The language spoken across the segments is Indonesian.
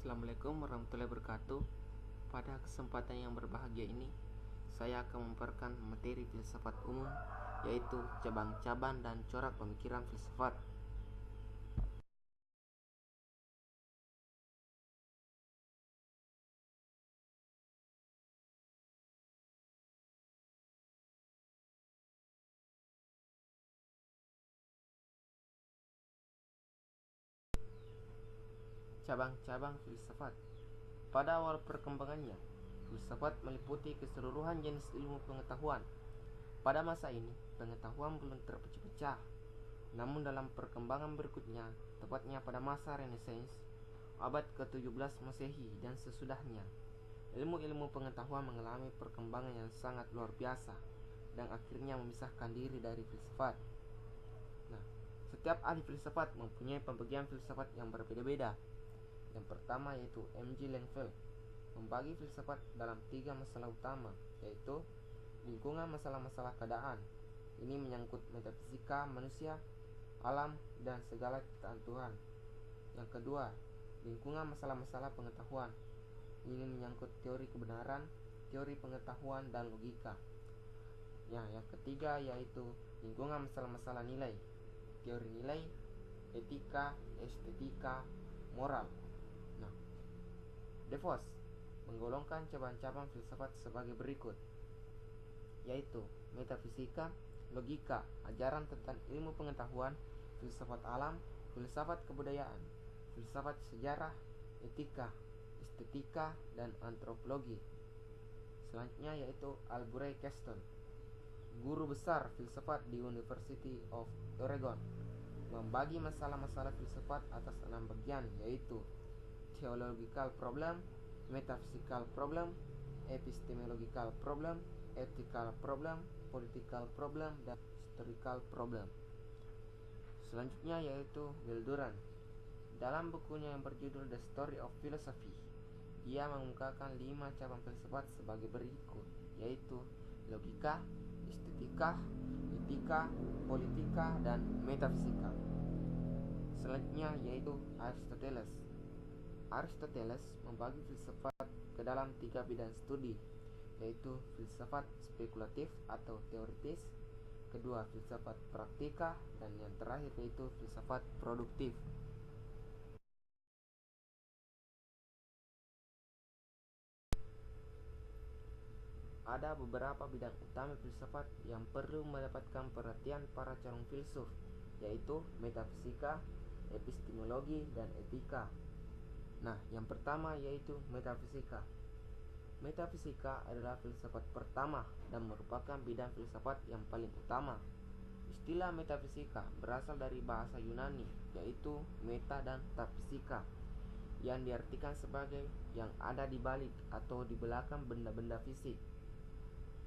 Assalamualaikum warahmatullahi wabarakatuh. Pada kesempatan yang berbahagia ini, saya akan memaparkan materi filsafat umum, yaitu cabang-cabang dan corak pemikiran filsafat. Cabang-cabang filsafat. Pada awal perkembangannya, filsafat meliputi keseluruhan jenis ilmu pengetahuan. Pada masa ini, pengetahuan belum terpecah-pecah. Namun dalam perkembangan berikutnya, tepatnya pada masa Renaissance, abad ke-17 Masehi dan sesudahnya, ilmu-ilmu pengetahuan mengalami perkembangan yang sangat luar biasa dan akhirnya memisahkan diri dari filsafat. Nah, setiap ahli filsafat mempunyai pembagian filsafat yang berbeda-beda. Yang pertama yaitu M.J. Langfeld membagi filsafat dalam 3 masalah utama, yaitu lingkungan masalah-masalah keadaan. Ini menyangkut metafisika manusia, alam, dan segala ciptaan Tuhan. Yang kedua, lingkungan masalah-masalah pengetahuan. Ini menyangkut teori kebenaran, teori pengetahuan, dan logika. Yang ketiga yaitu lingkungan masalah-masalah nilai, teori nilai, etika, estetika, moral. De Vos menggolongkan cabang-cabang filsafat sebagai berikut, yaitu metafisika, logika, ajaran tentang ilmu pengetahuan, filsafat alam, filsafat kebudayaan, filsafat sejarah, etika, estetika, dan antropologi. Selanjutnya yaitu Albury Caston, guru besar filsafat di University of Oregon, membagi masalah-masalah filsafat atas 6 bagian, yaitu theological problem, metaphysical problem, epistemological problem, ethical problem, political problem, dan historical problem. Selanjutnya yaitu Will Durant. Dalam bukunya yang berjudul The Story of Philosophy, ia mengungkapkan 5 cabang filsafat sebagai berikut, yaitu logika, estetika, etika, politika, dan metafisika. Selanjutnya yaitu Aristoteles. Aristoteles membagi filsafat ke dalam 3 bidang studi, yaitu filsafat spekulatif atau teoritis, kedua filsafat praktika, dan yang terakhir yaitu filsafat produktif. Ada beberapa bidang utama filsafat yang perlu mendapatkan perhatian para calon filsuf, yaitu metafisika, epistemologi, dan etika. Nah, yang pertama yaitu metafisika. Metafisika adalah filsafat pertama dan merupakan bidang filsafat yang paling utama. Istilah metafisika berasal dari bahasa Yunani, yaitu meta dan tafisika, yang diartikan sebagai yang ada di balik atau di belakang benda-benda fisik.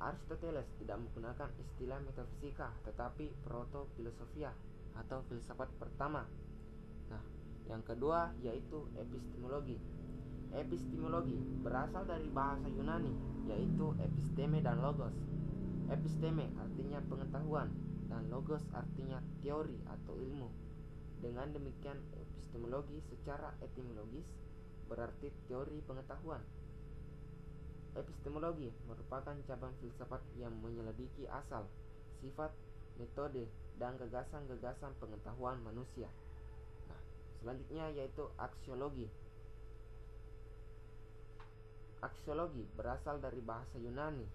Aristoteles tidak menggunakan istilah metafisika, tetapi proto-filosofia atau filsafat pertama. Nah, yang kedua yaitu epistemologi. Epistemologi berasal dari bahasa Yunani, yaitu episteme dan logos. Episteme artinya pengetahuan dan logos artinya teori atau ilmu. Dengan demikian, epistemologi secara etimologis berarti teori pengetahuan. Epistemologi merupakan cabang filsafat yang menyelidiki asal, sifat, metode, dan gagasan-gagasan pengetahuan manusia. Selanjutnya yaitu aksiologi. Aksiologi berasal dari bahasa Yunani,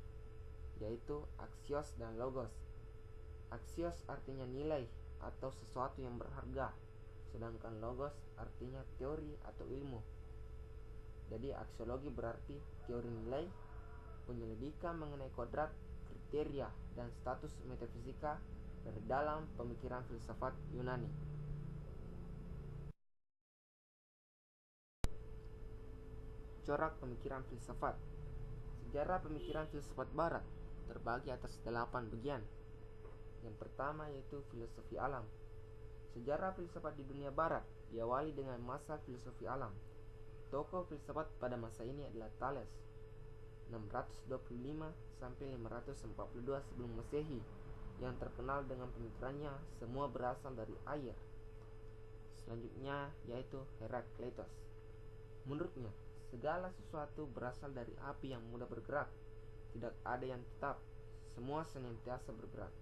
yaitu aksios dan logos. Aksios artinya nilai atau sesuatu yang berharga, sedangkan logos artinya teori atau ilmu. Jadi aksiologi berarti teori nilai, penyelidikan mengenai kodrat, kriteria, dan status metafisika dari dalam pemikiran filsafat Yunani. Corak pemikiran filsafat. Sejarah pemikiran filsafat barat terbagi atas 8 bagian. Yang pertama yaitu filosofi alam. Sejarah filsafat di dunia barat diawali dengan masa filosofi alam. Tokoh filsafat pada masa ini adalah Thales, 625 sampai 542 sebelum Masehi, yang terkenal dengan pemikirannya semua berasal dari air. Selanjutnya yaitu Herakleitos. Menurutnya, segala sesuatu berasal dari api yang mudah bergerak. Tidak ada yang tetap, semua senantiasa bergerak.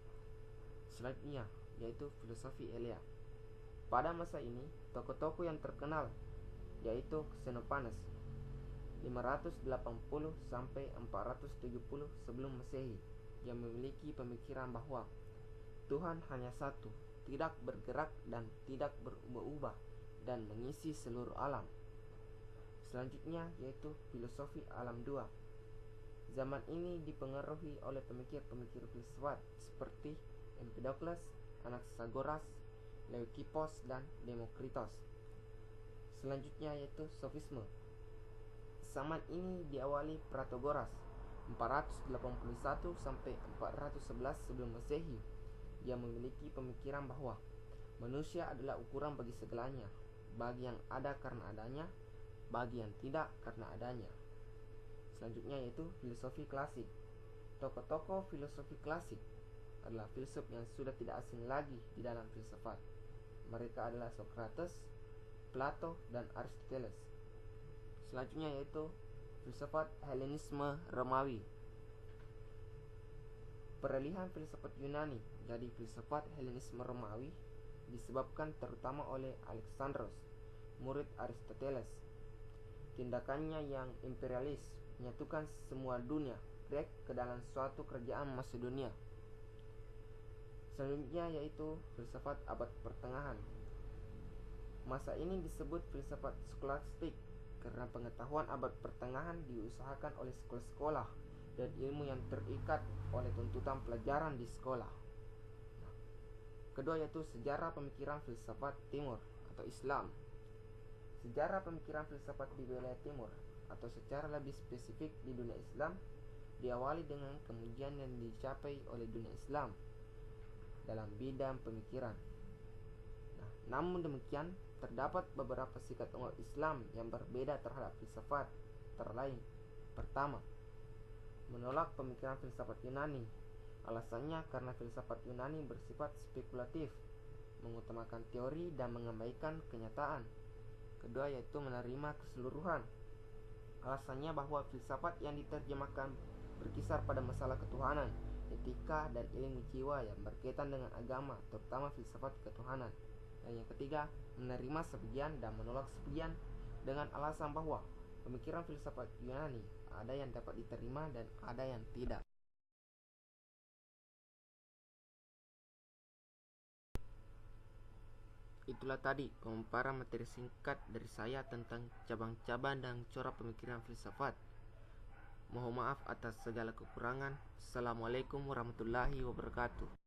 Selanjutnya, yaitu filosofi Elea. Pada masa ini, tokoh-tokoh yang terkenal yaitu Xenopanes 580 sampai 470 sebelum Masehi yang memiliki pemikiran bahwa Tuhan hanya satu, tidak bergerak dan tidak berubah-ubah dan mengisi seluruh alam. Selanjutnya yaitu filosofi alam dua. Zaman ini dipengaruhi oleh pemikir-pemikir filsafat seperti Empedokles, Anaxagoras, Leukippos, dan Demokritos. Selanjutnya yaitu sofisme. Zaman ini diawali Protagoras 481 sampai 411 sebelum Masehi yang memiliki pemikiran bahwa manusia adalah ukuran bagi segalanya, bagi yang ada karena adanya, bagi yang tidak karena adanya. Selanjutnya yaitu filosofi klasik. Tokoh-tokoh filosofi klasik adalah filsuf yang sudah tidak asing lagi di dalam filsafat. Mereka adalah Socrates, Plato, dan Aristoteles. Selanjutnya yaitu filsafat Helenisme Romawi. Peralihan filsafat Yunani jadi filsafat Helenisme Romawi disebabkan terutama oleh Alexandros, murid Aristoteles. Tindakannya yang imperialis menyatukan semua dunia Grek ke dalam suatu kerajaan Macedonia. Selanjutnya yaitu filsafat abad pertengahan. Masa ini disebut filsafat skolastik karena pengetahuan abad pertengahan diusahakan oleh sekolah-sekolah dan ilmu yang terikat oleh tuntutan pelajaran di sekolah. Kedua yaitu sejarah pemikiran filsafat Timur atau Islam. Sejarah pemikiran filsafat di wilayah Timur atau secara lebih spesifik di dunia Islam diawali dengan kemajuan yang dicapai oleh dunia Islam dalam bidang pemikiran. Namun demikian, terdapat beberapa sikap umat Islam yang berbeda terhadap filsafat terlain. Pertama, menolak pemikiran filsafat Yunani. Alasannya karena filsafat Yunani bersifat spekulatif, mengutamakan teori dan mengabaikan kenyataan. Kedua yaitu menerima keseluruhan. Alasannya bahwa filsafat yang diterjemahkan berkisar pada masalah ketuhanan, etika, dan ilmu jiwa yang berkaitan dengan agama, terutama filsafat ketuhanan. Dan yang ketiga, menerima sebagian dan menolak sebagian dengan alasan bahwa pemikiran filsafat Yunani ada yang dapat diterima dan ada yang tidak. Itulah tadi pemaparan materi singkat dari saya tentang cabang-cabang dan corak pemikiran filsafat. Mohon maaf atas segala kekurangan. Assalamualaikum warahmatullahi wabarakatuh.